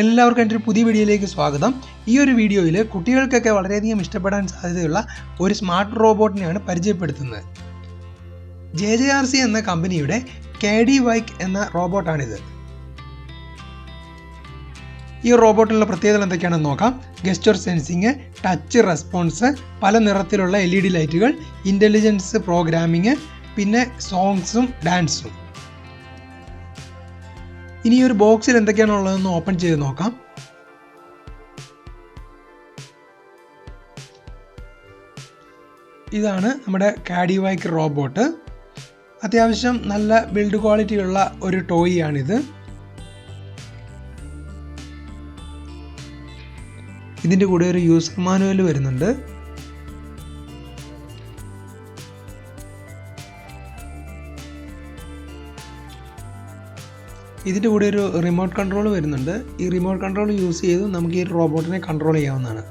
എല്ലാവർക്കും എൻ്റെ ഒരു പുതിയ വീഡിയോയിലേക്ക് സ്വാഗതം. ഈ ഒരു വീഡിയോയിൽ കുട്ടികൾക്കൊക്കെ വളരെയധികം ഇഷ്ടപ്പെടാൻ സാധ്യതയുള്ള ഒരു സ്മാർട്ട് റോബോട്ടിനെയാണ് പരിചയപ്പെടുത്തുന്നത്. JJRC എന്ന കമ്പനിയുടെ KD Wyke എന്ന റോബോട്ടാണിത്. ഈ റോബോട്ടിലുള്ള പ്രത്യേകതകൾ എന്തൊക്കെയാണെന്ന് നോക്കാം. ഗെസ്റ്റർ സെൻസിങ്, ടച്ച് റെസ്പോൺസ്, പല നിറത്തിലുള്ള LED ലൈറ്റുകൾ, ഇൻ്റലിജൻസ് പ്രോഗ്രാമിങ്, പിന്നെ സോങ്സും ഡാൻസും. ഇനി ഒരു ബോക്സിൽ എന്തൊക്കെയാണുള്ളതെന്ന് ഓപ്പൺ ചെയ്ത് നോക്കാം. ഇതാണ് നമ്മുടെ KD Wyke റോബോട്ട്. അത്യാവശ്യം നല്ല ബിൽഡ് ക്വാളിറ്റി ഉള്ള ഒരു ടോയ് ആണിത്. ഇതിൻ്റെ കൂടെ ഒരു യൂസർ മാനുവൽ വരുന്നുണ്ട്. ഇതിൻ്റെ കൂടെ ഒരു റിമോട്ട് കൺട്രോൾ വരുന്നുണ്ട്. ഈ റിമോട്ട് കൺട്രോൾ യൂസ് ചെയ്ത് നമുക്ക് ഈ റോബോട്ടിനെ കൺട്രോൾ ചെയ്യാവുന്നതാണ്.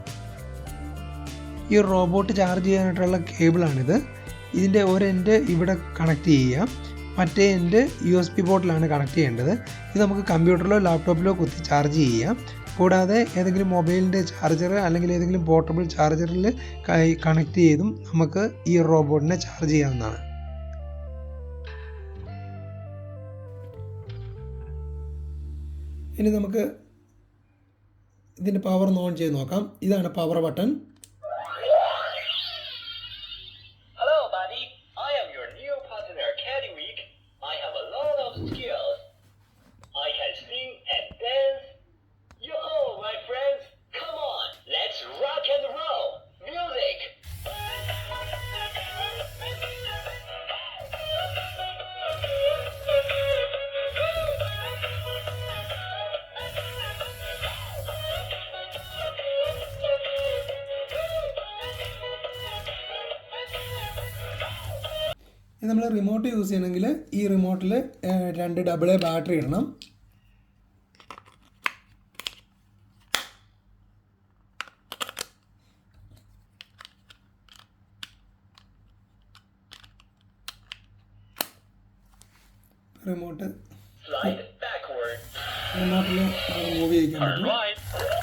ഈ റോബോട്ട് ചാർജ് ചെയ്യാനായിട്ടുള്ള കേബിളാണിത്. ഇതിൻ്റെ ഒരു എൻഡ് ഇവിടെ കണക്ട് ചെയ്യാം, മറ്റേ എൻഡ് USB പോർട്ടിലാണ് കണക്ട് ചെയ്യേണ്ടത്. ഇത് നമുക്ക് കമ്പ്യൂട്ടറിലോ ലാപ്ടോപ്പിലോ കുത്തി ചാർജ് ചെയ്യാം. കൂടാതെ ഏതെങ്കിലും മൊബൈലിൻ്റെ ചാർജർ അല്ലെങ്കിൽ ഏതെങ്കിലും പോർട്ടബിൾ ചാർജറിൽ കണക്ട് ചെയ്തും നമുക്ക് ഈ റോബോട്ടിനെ ചാർജ് ചെയ്യാവുന്നതാണ്. ഇനി നമുക്ക് ഇതിൻ്റെ പവർ ഓൺ ചെയ്ത് നോക്കാം. ഇതാണ് power button. Hello buddy, I am your new partner KD Wyke. I have a lot of skills. I can sing and dance. You all my friends, come on, let's rock and roll. Music. നമ്മൾ remote use ചെയ്യണമെങ്കിൽ ഈ റിമോട്ടിൽ 2 AA battery ഇടണം. റിമോട്ടിൽ move ചെയ്യിക്കാൻ പറ്റും.